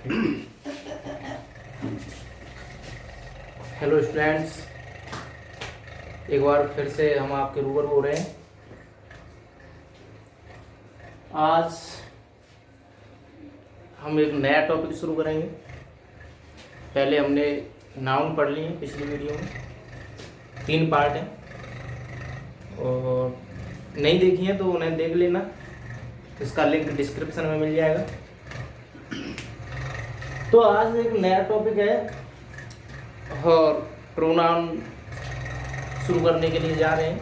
Hello students, एक बार फिर से हम आपके रूबरू हो रहे हैं। आज हम एक नया टॉपिक शुरू करेंगे। पहले हमने नाउन पढ़ लिए पिछली वीडियो में, 3 पार्ट हैं और नहीं देखी हैं तो उन्हें देख लेना, इसका लिंक डिस्क्रिप्शन में मिल जाएगा। तो आज एक नया टॉपिक है और प्रोनाउन शुरू करने के लिए जा रहे हैं।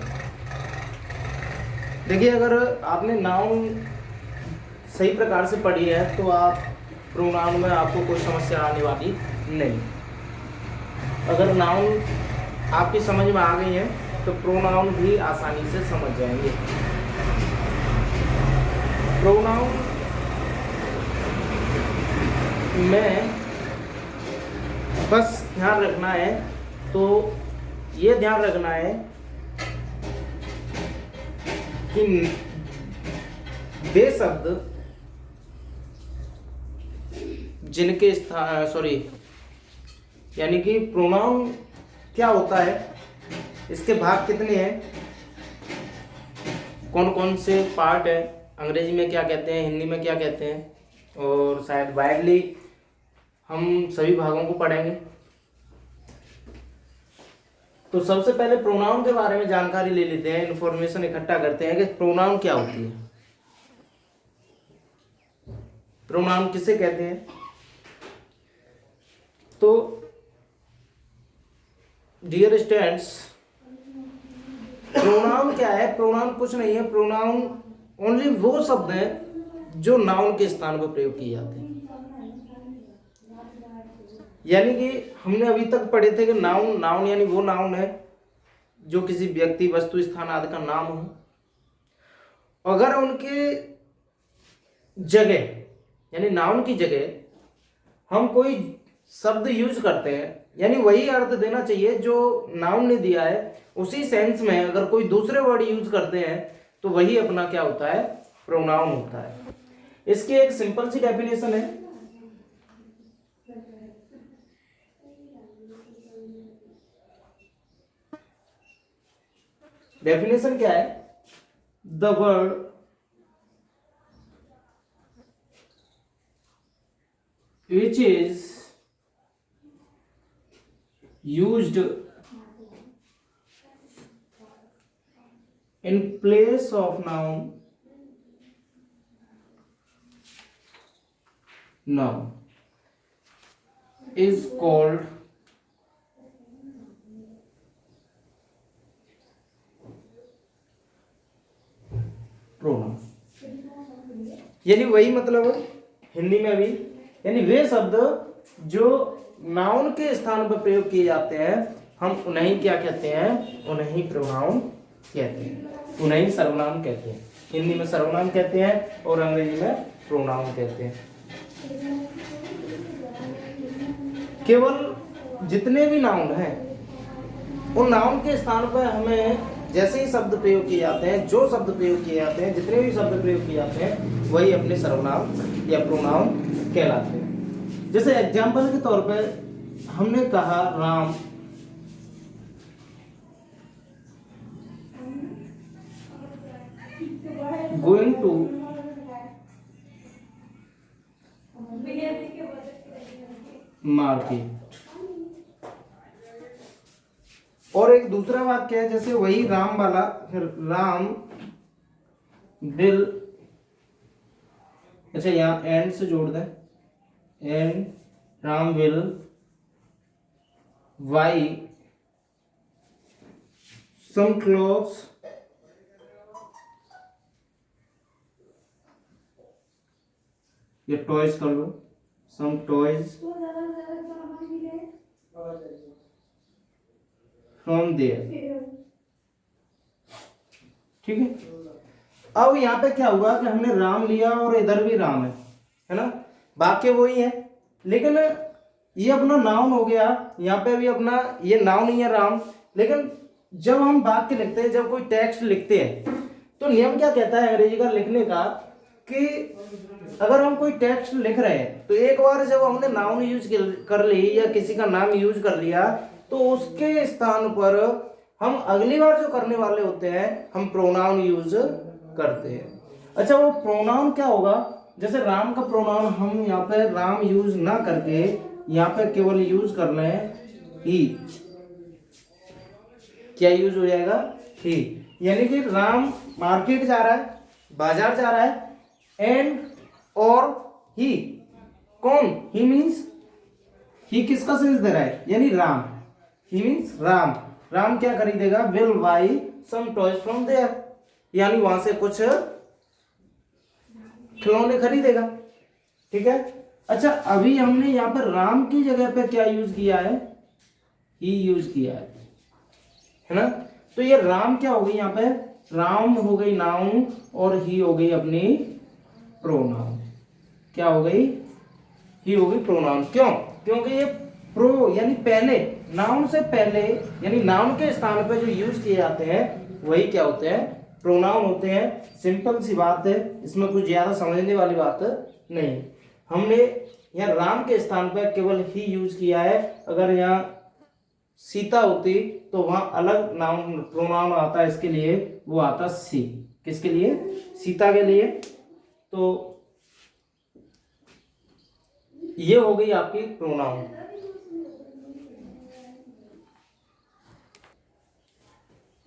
देखिए, अगर आपने नाउन सही प्रकार से पढ़ी है तो आप प्रोनाउन में आपको कोई समस्या आने वाली नहीं। अगर नाउन आपकी समझ में आ गई है तो प्रोनाउन भी आसानी से समझ जाएंगे। प्रोनाउन में बस ध्यान रखना है, तो ये ध्यान रखना है कि वे शब्द जिनके यानी कि प्रोनाउन क्या होता है, इसके भाग कितने हैं, कौन कौन से पार्ट है, अंग्रेजी में क्या कहते हैं, हिंदी में क्या कहते हैं, और शायद वाइडली हम सभी भागों को पढ़ेंगे। तो सबसे पहले प्रोनाउन के बारे में जानकारी ले लेते हैं, इंफॉर्मेशन इकट्ठा करते हैं कि प्रोनाउन क्या होती है, प्रोनाउन किसे कहते हैं। तो डियर स्टूडेंट्स, प्रोनाउन क्या है? प्रोनाउन कुछ नहीं है। प्रोनाउन ओनली वो शब्द है जो नाउन के स्थान पर प्रयोग किए जाते हैं। यानी कि हमने अभी तक पढ़े थे कि नाउन यानी वो नाउन है जो किसी व्यक्ति, वस्तु, स्थान आदि का नाम हो। अगर उनके जगह यानी नाउन की जगह हम कोई शब्द यूज करते हैं, यानी वही अर्थ देना चाहिए जो नाउन ने दिया है, उसी सेंस में अगर कोई दूसरे वर्ड यूज करते हैं तो वही अपना क्या होता है? प्रोनाउन होता है। इसकी एक सिंपल सी डेफिनेशन है। डेफिनेशन क्या है? The word which is used in place of noun is called pronoun. यानी वही मतलब हिंदी में भी, यानी वे शब्द जो नाउन के स्थान पर प्रयोग किए जाते हैं हम उन्हें क्या कहते हैं? उन्हें प्रोनाउन कहते हैं, उन्हें सर्वनाम कहते हैं। हिंदी में सर्वनाम कहते हैं और अंग्रेजी में प्रोनाउन कहते हैं। केवल जितने भी नाउन हैं उन नाउन के स्थान पर हमें जैसे ही शब्द प्रयोग किए जाते हैं, जो शब्द प्रयोग किए जाते हैं, जितने भी शब्द प्रयोग किए जाते हैं, वही अपने सर्वनाम या प्रोनाउन कहलाते हैं। जैसे एग्जाम्पल के तौर पे हमने कहा राम, गोइंग टू मार्केट। और एक दूसरा वाक्य है, जैसे वही राम वाला, फिर राम विल, अच्छा यहाँ एंड से जोड़ दें, and Ram will buy some clothes ये टॉयज कर लो, सम टॉयज फ्रॉम देयर। ठीक है। अब यहाँ पे क्या हुआ कि हमने राम लिया और इधर भी राम है ना, वाक्य वही है, लेकिन ये अपना नाउन हो गया, यहाँ पे भी अपना ये नाउन ही है राम। लेकिन जब हम वाक्य लिखते हैं, जब कोई टेक्स्ट लिखते हैं, तो नियम क्या कहता है अंग्रेजी का लिखने का कि अगर हम कोई टेक्स्ट लिख रहे हैं तो एक बार जब हमने नाउन यूज कर ली या किसी का नाम यूज कर लिया तो उसके स्थान पर हम अगली बार जो करने वाले होते हैं हम प्रोनाउन यूज करते हैं। अच्छा, वो प्रोनाउन क्या होगा? जैसे राम का प्रोनाउन हम यहाँ पे राम यूज ना करके यहाँ पे केवल यूज कर लें ही। क्या यूज हो जाएगा? ही। यानी कि राम मार्केट जा रहा है, बाजार जा रहा है, एंड और ही। कौन? ही मीन्स ही किसका सेंस दे रहा है? यानी राम। He means Ram. राम क्या खरीदेगा? Will buy some toys from there, यानी वहां से कुछ खिलौने खरीदेगा। ठीक है। अच्छा, अभी हमने यहाँ पर राम की जगह पे क्या यूज किया है? ही यूज किया है ना। तो ये राम क्या हो गई यहाँ पे? राम हो गई नाउन और ही हो गई अपनी प्रोनाउन। क्या हो गई? ही हो गई प्रोनाउन। क्यों? क्योंकि ये प्रो यानी पहले, नाउन से पहले, यानी नाउन के स्थान पे जो यूज किए जाते हैं वही क्या होते हैं? प्रोनाउन होते हैं। सिंपल सी बात है, इसमें कुछ ज्यादा समझने वाली बात नहीं। हमने यहाँ राम के स्थान पर केवल ही यूज किया है। अगर यहाँ सीता होती तो वहां अलग नाउन प्रोनाउन आता है इसके लिए, वो आता सी। किसके लिए? सीता के लिए। तो ये हो गई आपकी प्रोनाउन।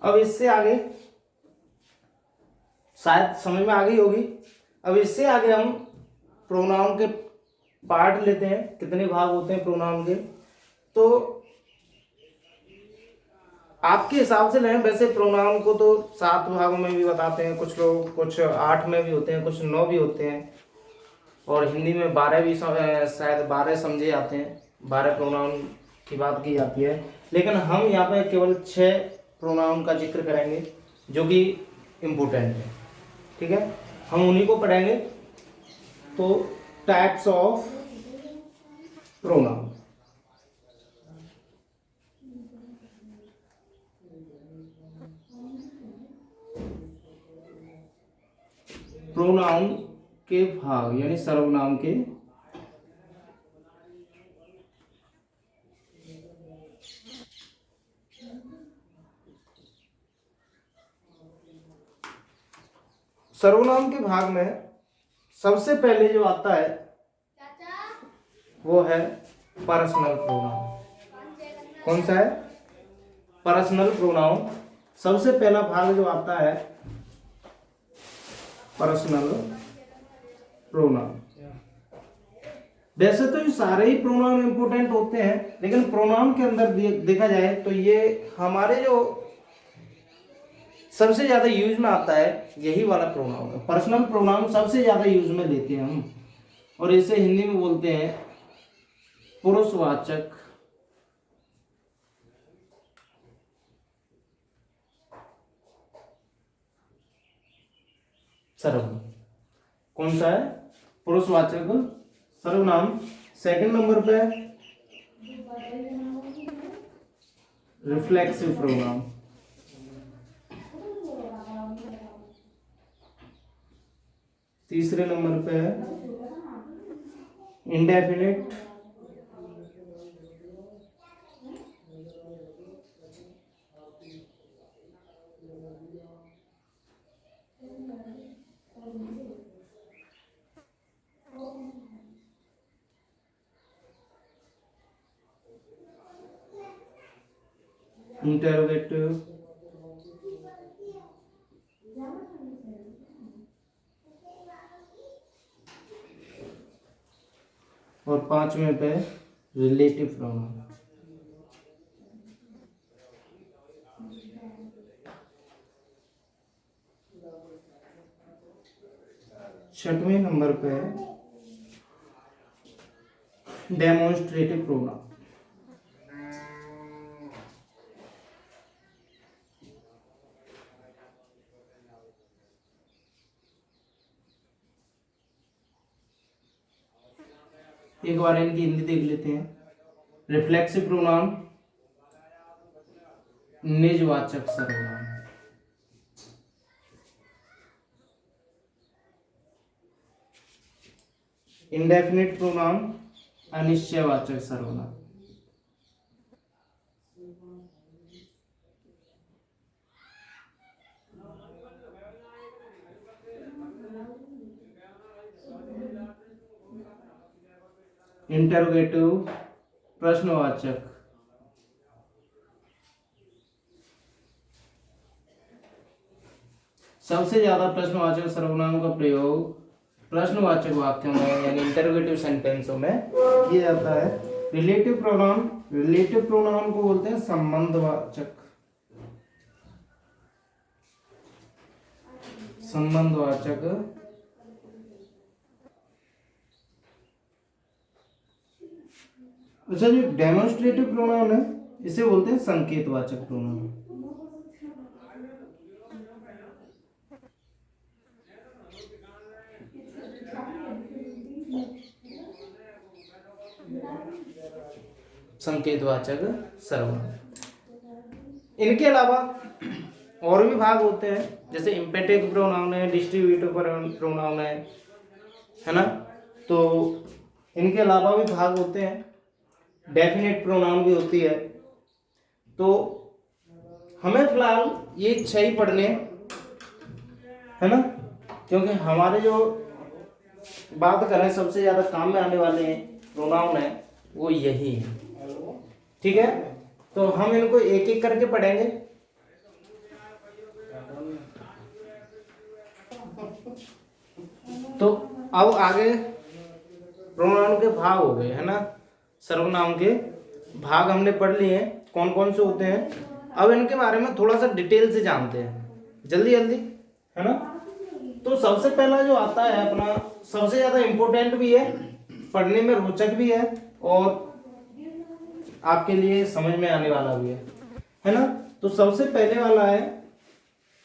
अब इससे आगे शायद समझ में आ गई होगी। अब इससे आगे हम प्रोनाउन के पार्ट लेते हैं। कितने भाग होते हैं प्रोनाउन के? तो आपके हिसाब से लें। वैसे प्रोनाउन को तो 7 भागों में भी बताते हैं कुछ लोग, कुछ 8 में भी होते हैं, कुछ 9 भी होते हैं, और हिंदी में 12 भी शायद 12 समझे जाते हैं। 12 प्रोनाउन की बात की जाती है। लेकिन हम यहाँ पे केवल 6 प्रोनाउन का जिक्र करेंगे जो कि इम्पोर्टेंट है। ठीक है, हम उन्हीं को पढ़ेंगे। तो टाइप्स ऑफ प्रोनाउन। प्रोनाउन के भाग यानी सर्वनाम के सर्वनाम के भाग में सबसे पहले जो आता है वो है पर्सनल प्रोनाउन। कौन सा है? Personal pronoun. सबसे पहला भाग जो आता है पर्सनल प्रोनाउन। वैसे तो ये सारे ही प्रोनाउन इंपोर्टेंट होते हैं, लेकिन प्रोनाउन के अंदर देखा जाए तो ये हमारे जो सबसे ज्यादा यूज में आता है यही वाला प्रोनाउन है। पर्सनल प्रोनाउन सबसे ज्यादा यूज में लेते हैं हम, और इसे हिंदी में बोलते हैं पुरुषवाचक सर्वनाम। कौन सा है? पुरुषवाचक सर्वनाम। सेकंड नंबर पे रिफ्लेक्सिव प्रोनाउन। तीसरे नंबर पे है इंडेफिनिट इंटरोगेटिव और पांचवें पे रिलेटिव प्रोनाउन। छठवें नंबर पे डेमोन्स्ट्रेटिव प्रोनाउन। एक बार इनकी हिंदी देख लेते हैं। रिफ्लेक्सिव प्रोनाउन निजवाचक सर्वनाम। इंडेफिनिट प्रोनाउन अनिश्चयवाचक सर्वनाम। इंटरोगेटिव प्रश्नवाचक, सबसे ज्यादा प्रश्नवाचक सर्वनाम का प्रयोग प्रश्नवाचक वाक्यों में यानी इंटरोगेटिव सेंटेंसों में किया जाता है। रिलेटिव प्रोनाउन, रिलेटिव प्रोनाउन को बोलते हैं संबंधवाचक, संबंधवाचक। अच्छा, जो डेमोन्स्ट्रेटिव प्रोनाउन है इसे बोलते हैं संकेतवाचक प्रोनाउन। संकेतवाचक सर्वनाम। इनके अलावा और भी भाग होते हैं, जैसे इम्पेटिव प्रोनाउन है, डिस्ट्रीब्यूटिव प्रोनाउन है ना। तो इनके अलावा भी भाग होते हैं, डेफिनेट प्रोनाउन भी होती है। तो हमें फिलहाल ये 6 ही पढ़ने है ना, क्योंकि हमारे जो बात करें सबसे ज्यादा काम में आने वाले प्रोनाउन है वो यही है। ठीक है, तो हम इनको एक एक करके पढ़ेंगे। तो अब आगे प्रोनाउन के भाग हो गए है ना, सर्वनाम के भाग हमने पढ़ लिए हैं कौन कौन से होते हैं। अब इनके बारे में थोड़ा सा डिटेल से जानते हैं, जल्दी जल्दी है ना। तो सबसे पहला जो आता है अपना, सबसे ज्यादा इंपॉर्टेंट भी है, पढ़ने में रोचक भी है और आपके लिए समझ में आने वाला भी है ना। तो सबसे पहले वाला है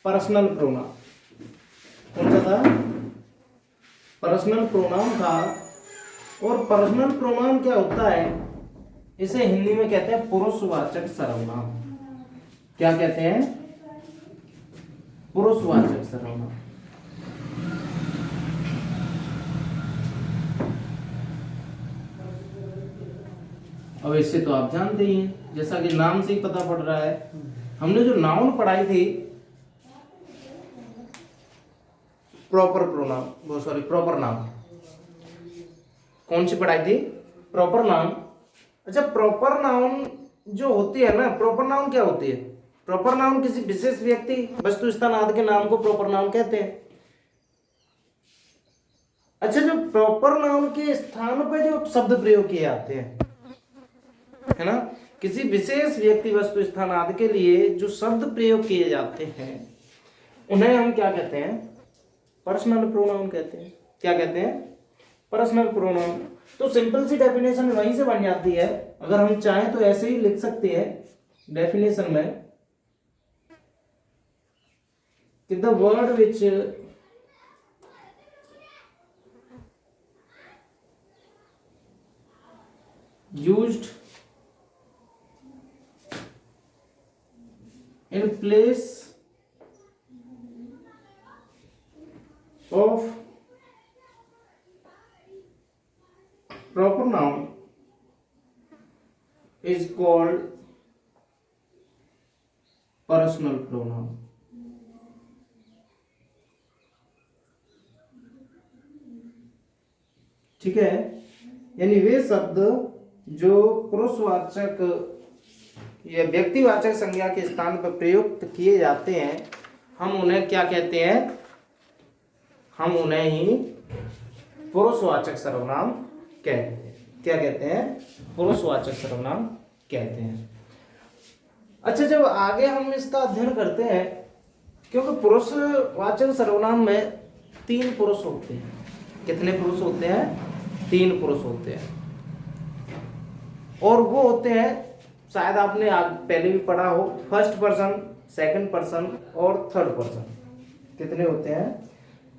पर्सनल प्रोनाउन। कौन सा था? पर्सनल प्रोनाउन था। और पर्सनल प्रोनाउन क्या होता है, इसे हिंदी में कहते हैं पुरुषवाचक सर्वनाम। क्या कहते हैं? पुरुषवाचक सर्वनाम। अब इससे तो आप जानते ही हैं, जैसा कि नाम से ही पता पड़ रहा है। हमने जो नाउन पढ़ाई थी, प्रॉपर प्रोनाउन, वो सॉरी प्रॉपर नाउन, कौन सी पढ़ाई थी? Proper noun. अच्छा, प्रॉपर नाउन जो होती है ना, प्रॉपर नाउन क्या होती है? प्रॉपर नाउन किसी विशेष व्यक्ति, वस्तु, स्थान आदि के नाम को प्रॉपर नाउन कहते हैं। अच्छा, जो प्रॉपर नाउन के स्थान पर जो शब्द प्रयोग किए जाते हैं है ना, किसी विशेष व्यक्ति, वस्तु, स्थान आदि के लिए जो शब्द प्रयोग किए जाते हैं उन्हें हम क्या कहते हैं? पर्सनल प्रोनाउन कहते हैं। क्या कहते हैं? Personal pronoun. तो सिंपल सी डेफिनेशन वहीं से बन जाती है। अगर हम चाहें तो ऐसे ही लिख सकते हैं डेफिनेशन में कि the word which used in place of proper noun is called personal pronoun। ठीक है, यानी वे शब्द जो पुरुषवाचक या व्यक्तिवाचक संज्ञा के स्थान पर प्रयुक्त किए जाते हैं, हम उन्हें क्या कहते हैं? हम उन्हें ही पुरुषवाचक सर्वनाम कहते हैं। क्या कहते हैं? पुरुषवाचक सर्वनाम कहते हैं। अच्छा, जब आगे हम इसका अध्ययन करते हैं, क्योंकि पुरुषवाचक सर्वनाम में 3 पुरुष होते हैं। कितने पुरुष होते हैं? 3 पुरुष होते हैं। और वो होते हैं, शायद आपने पहले भी पढ़ा हो, फर्स्ट पर्सन, सेकंड पर्सन और थर्ड पर्सन। कितने होते हैं?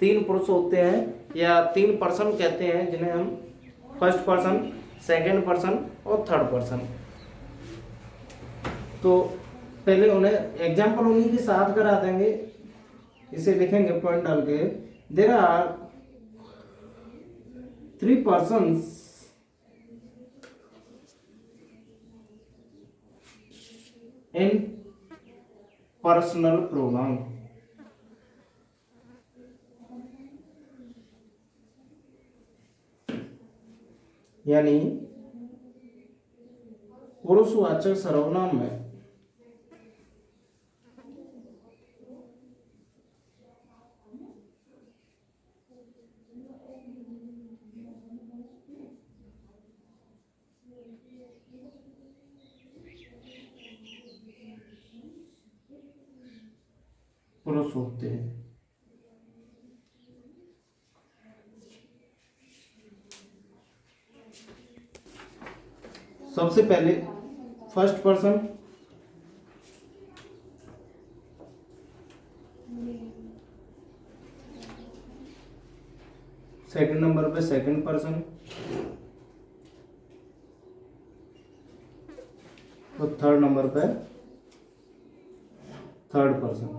3 पुरुष होते हैं या 3 पर्सन कहते हैं, जिन्हें हम फर्स्ट पर्सन, सेकंड पर्सन और थर्ड पर्सन। तो पहले उन्हें एग्जाम्पल उन्हीं के साथ करा देंगे, इसे लिखेंगे पॉइंट डाल के। There are 3 persons in personal pronoun, यानी पुरुषवाचक सर्वनाम में पुरुष होते हैं। सबसे पहले फर्स्ट पर्सन, सेकंड नंबर पे सेकंड पर्सन, और थर्ड नंबर पे थर्ड पर्सन।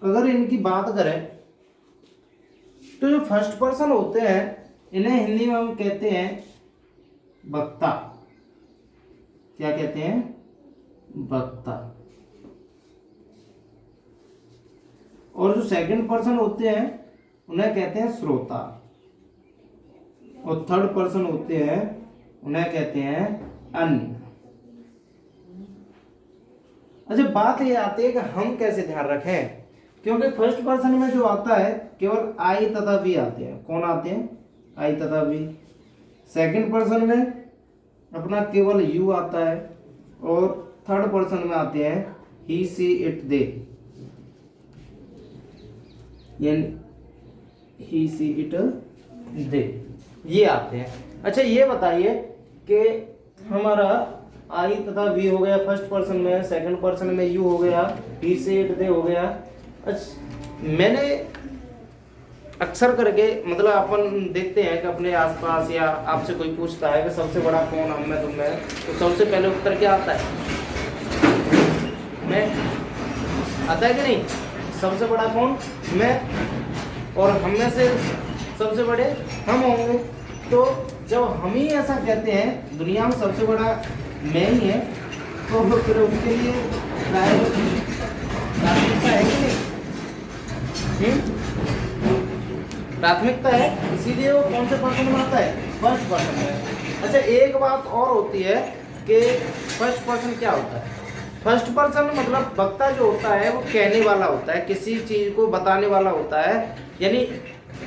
अगर इनकी बात करें तो जो फर्स्ट पर्सन होते हैं इन्हें हिंदी में हम कहते हैं वक्ता। क्या कहते हैं? वक्ता। और जो सेकंड पर्सन होते हैं उन्हें कहते हैं श्रोता, और थर्ड पर्सन होते हैं उन्हें कहते हैं अन्य। अच्छा, बात ये आती है कि हम कैसे ध्यान रखें, क्योंकि फर्स्ट पर्सन में जो आता है केवल आई तथा वी आते हैं। कौन आते हैं? आई तथा वी। सेकंड पर्सन में अपना केवल यू आता है, और थर्ड पर्सन में आते हैं ही सी इट दे, यानी ही सी इट दे, ये आते हैं। अच्छा, ये बताइए कि हमारा आई तथा वी हो गया फर्स्ट पर्सन में, सेकंड पर्सन में यू हो गया, ही सी इट दे हो गया। अच्छा, मैंने अक्सर करके मतलब अपन देखते हैं कि अपने आसपास या आपसे कोई पूछता है कि सबसे बड़ा कौन, हम में तुम में, तो सबसे पहले उत्तर क्या आता है? मैं। आता है कि नहीं? सबसे बड़ा कौन? मैं। और हम में से सबसे बड़े हम होंगे। तो जब हम ही ऐसा कहते हैं दुनिया में सबसे बड़ा मैं ही है, तो फिर उसके लिए प्राथमिकता है कि नहीं? प्राथमिकता है, इसीलिए वो कौन से पर्सन में आता है? फर्स्ट पर्सन में। अच्छा, एक बात और होती है कि फर्स्ट पर्सन क्या होता है? फर्स्ट पर्सन मतलब वक्ता जो होता है वो कहने वाला होता है, किसी चीज को बताने वाला होता है। यानी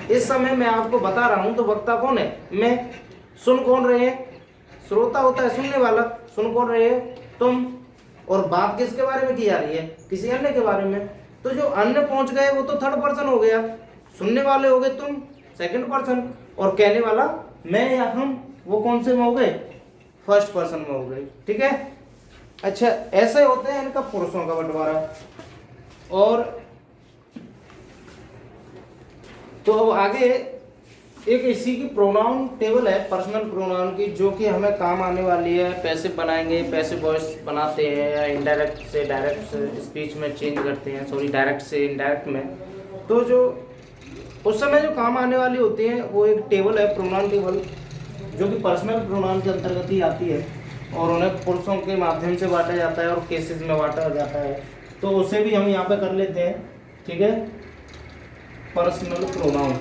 इस समय मैं आपको बता रहा हूं तो वक्ता कौन है? मैं। सुन कौन रहे हैं? श्रोता होता है सुनने वाला। सुन कौन रहे हैं? तुम। और बात किसके बारे में की जा रही है? किसी अन्य के बारे में। तो जो अन्य पहुंच गए वो तो थर्ड पर्सन हो गया। सुनने वाले हो गए तुम, सेकंड पर्सन, और कहने वाला मैं या हम, वो कौन से में हो गए? फर्स्ट पर्सन में हो गए। ठीक है। अच्छा, ऐसे होते हैं इनका पुरुषों का बंटवारा। और तो अब आगे एक इसी की प्रोनाउन टेबल है, पर्सनल प्रोनाउन की, जो कि हमें काम आने वाली है। पैसे बनाएंगे, पैसे वॉइस बनाते हैं, या इनडायरेक्ट से डायरेक्ट स्पीच में चेंज करते हैं, सॉरी डायरेक्ट से इनडायरेक्ट में। तो जो उस समय जो काम आने वाली होती है वो एक टेबल है, प्रोनाउन टेबल, जो कि पर्सनल प्रोनाउन के अंतर्गत ही आती है, और उन्हें पुरुषों के माध्यम से बांटा जाता है और केसेस में बांटा जाता है। तो उसे भी हम यहाँ पे कर लेते हैं। ठीक है। Personal pronoun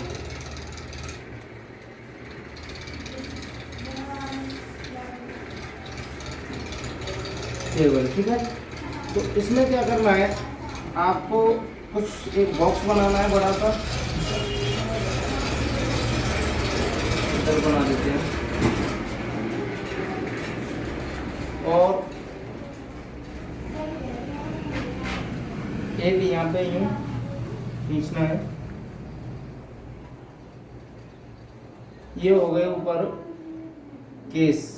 table. ठीक है। तो इसमें क्या करना है, आपको कुछ एक बॉक्स बनाना है बड़ा सा, इधर बना देते हैं, और एक यहाँ पे यूं खींचना है। ये हो गए ऊपर केस,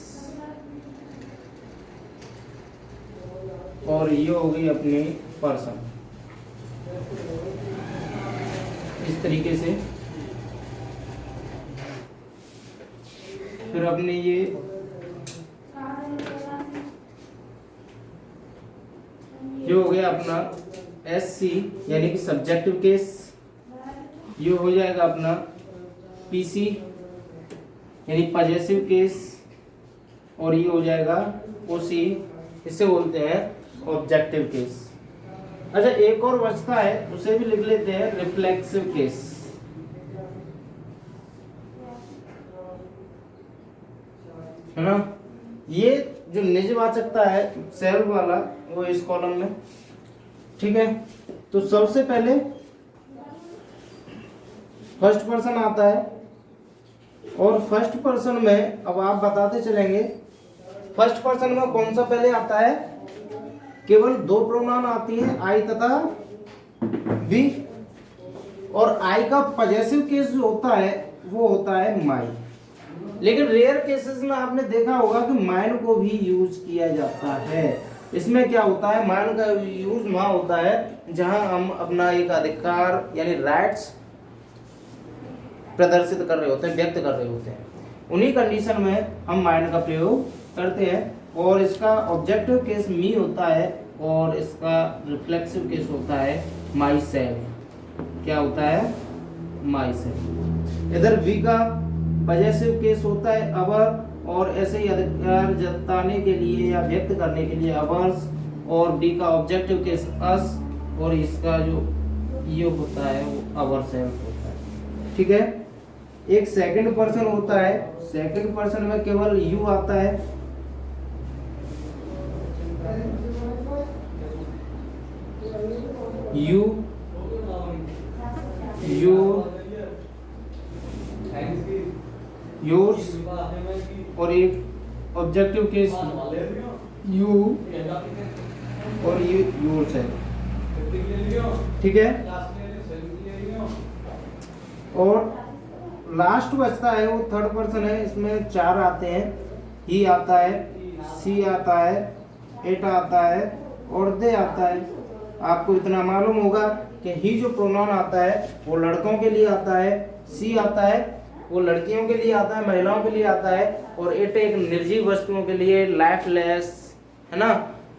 और ये हो गई अपनी पर्सन। इस तरीके से फिर अपने ये हो गया अपना SC यानी कि सब्जेक्टिव केस, ये हो जाएगा अपना PC यानी पजेसिव केस, और ये हो जाएगा OC, इसे बोलते हैं ऑब्जेक्टिव केस। अच्छा, एक और बचता है, उसे भी लिख लेते हैं रिफ्लेक्सिव केस। है ना, ये जो निजवाचकता है सेल्फ वाला वो इस कॉलम में। ठीक है, तो सबसे पहले फर्स्ट पर्सन आता है, और फर्स्ट पर्सन में अब आप बताते चलेंगे फर्स्ट पर्सन में कौन सा पहले आता है। केवल दो प्रोनाउन आती है, आई तथा वी, और आई का पजेसिव केस जो होता है वो होता है माई। लेकिन रेयर केसेस में आपने देखा होगा कि माइन को भी यूज किया जाता है। इसमें क्या होता है, माइन का यूज वहां होता है जहां हम अपना एक अधिकार यानी राइट्स प्रदर्शित कर रहे होते हैं, व्यक्त कर रहे होते हैं। उन्हीं कंडीशन में हम माइन का प्रयोग करते हैं। और इसका ऑब्जेक्टिव केस मी होता है, और इसका रिफ्लेक्सिव केस होता है माई सेल्फ। क्या होता है, माई सेल्फ। इधर वी का पजेसिव केस होता है अवर, और ऐसे ही अधिकार जताने के लिए या व्यक्त करने के लिए अवर्स, और डी का ऑब्जेक्टिव केस अस, और इसका जो ये होता है वो अवर सेल्फ होता है। ठीक है, एक सेकंड पर्सन होता है, सेकंड पर्सन में केवल यू आता है, यू, योर्स, और एक ऑब्जेक्टिव केस यू, और ये योर्स है। ठीक है, और लास्ट बचता है वो थर्ड पर्सन है, इसमें चार आते हैं, ही आता है, सी आता है, इट आता है, और दे आता है। आपको इतना मालूम होगा कि ही जो प्रोनाउन आता है वो लड़कों के लिए आता है, सी आता है वो लड़कियों के लिए आता है, महिलाओं के लिए आता है, और इट एक निर्जीव वस्तुओं के लिए, लाइफलेस है ना,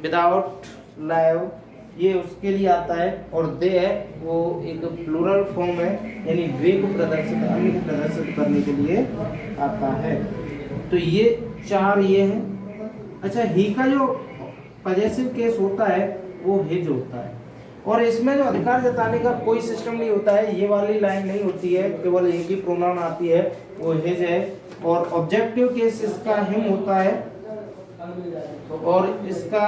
विदाउट लाइव, ये उसके लिए आता है। और दे है वो एक प्लूरल फॉर्म है, यानी वे को प्रदर्शित, अन्य को प्रदर्शित करने के लिए आता है। तो ये चार ये हैं। अच्छा, ही का जो पजेसिव केस होता है वो हिज होता है, और इसमें जो अधिकार जताने का कोई सिस्टम नहीं होता है, ये वाली लाइन नहीं होती है, केवल एक ही प्रोनाउन आती है, वो हिज है। और ऑब्जेक्टिव केस इसका हिम होता है, और इसका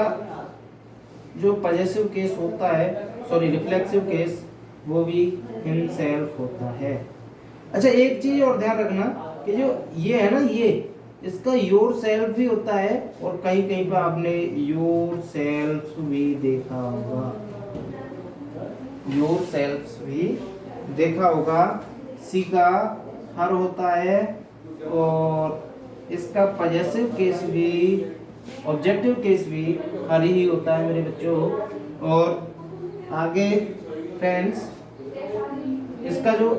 जो पजेसिव केस होता है, सॉरी रिफ्लेक्सिव केस, वो भी हिमसेल्फ होता है। अच्छा, एक चीज और ध्यान रखना कि जो ये है ना, ये इसका योर सेल्फ भी होता है, और कहीं कहीं पर आपने योर सेल्फ भी देखा होगा, योर सेल्फ भी देखा होगा। सी का हर होता है, और इसका पजेसिव केस भी, ऑब्जेक्टिव केस भी हर ही होता है मेरे बच्चों। और आगे फ्रेंड्स, इसका जो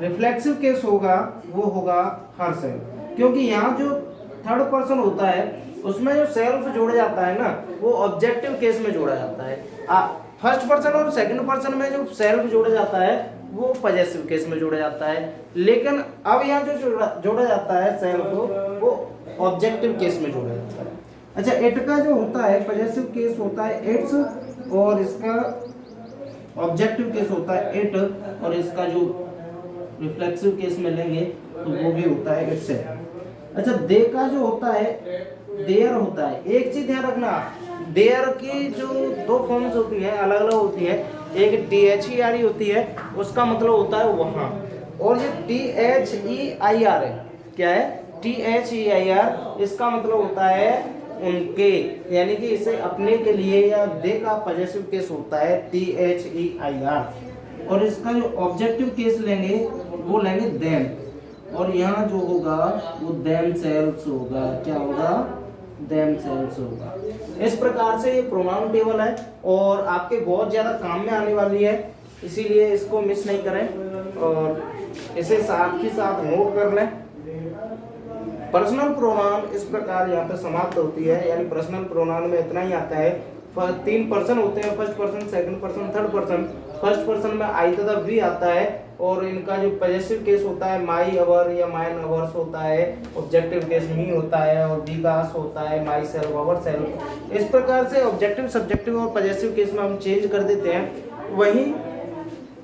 रिफ्लेक्सिव केस होगा वो होगा हर सेल्फ, क्योंकि यहाँ जो थर्ड पर्सन होता है उसमें जो सेल्फ जोड़ा जाता है ना, वो ऑब्जेक्टिव केस में जोड़ा जाता है। फर्स्ट पर्सन और सेकंड पर्सन में जो सेल्फ जोड़ा जाता है वो पजेसिव केस में जोड़ा जाता है, लेकिन अब यहाँ जो जोड़ा जाता है सेल्फ, वो ऑब्जेक्टिव केस में जोड़ा जाता है। अच्छा, इट का जो होता है पजेसिव केस होता है इट्स, और इसका ऑब्जेक्टिव केस होता है इट, और इसका जो रिफ्लेक्सिव केस में लेंगे तो वो भी होता है इट्स। अच्छा, दे का जो होता है देयर होता है। एक चीज ध्यान रखना, देयर की जो दो फॉर्म्स होती हैं, अलग अलग होती है। एक THERE होती है, उसका मतलब होता है वहां, और ये THEIR है। क्या है, THEIR, इसका मतलब होता है उनके, यानी कि इसे अपने के लिए, या दे का पजेसिव केस होता है THEIR, और इसका जो ऑब्जेक्टिव केस लेंगे वो लेंगे देम, और यहाँ जो होगा वो देम सेल्स होगा। क्या होगा, देम सेल्स होगा। इस प्रकार से ये प्रोनाउन टेबल है, और आपके बहुत ज्यादा काम में आने वाली है, इसीलिए इसको मिस नहीं करें, और इसे साथ ही साथ नोट कर लें। पर्सनल प्रोनाउन इस प्रकार यहाँ पे समाप्त होती है, यानी पर्सनल प्रोनाउन में इतना ही आता है। तीन पर्सन होते हैं, first person, second person, third person. First person में आई तथा वी आता है और इनका जो पॉजेसिव केस होता है माई अवर या माइन अवर्स होता है, ऑब्जेक्टिव केस मी होता है और वी का अस होता है, माई सेल्फ, अवर सेल्फ। इस प्रकार से ऑब्जेक्टिव, सब्जेक्टिव और पॉजेसिव केस में हम चेंज कर देते हैं। वहीं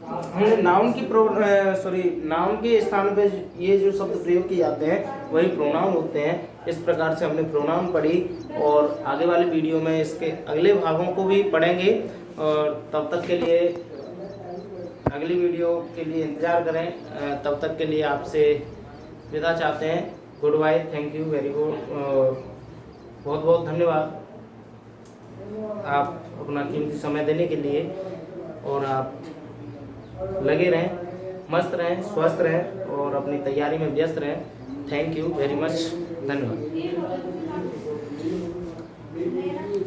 हमने नाउन के स्थान पे ये जो शब्द प्रयोग किए जाते हैं वही प्रोनाउन होते हैं। इस प्रकार से हमने प्रोनाउन पढ़ी और आगे वाले वीडियो में इसके अगले भागों को भी पढ़ेंगे। और तब तक के लिए, अगली वीडियो के लिए इंतज़ार करें। तब तक के लिए आपसे विदा चाहते हैं। Goodbye, thank you, very good, बहुत बहुत धन्यवाद आप अपना कीमती समय देने के लिए। और आप लगे रहें, मस्त रहें, स्वस्थ रहें और अपनी तैयारी में व्यस्त रहें। थैंक यू वेरी मच, धन्यवाद।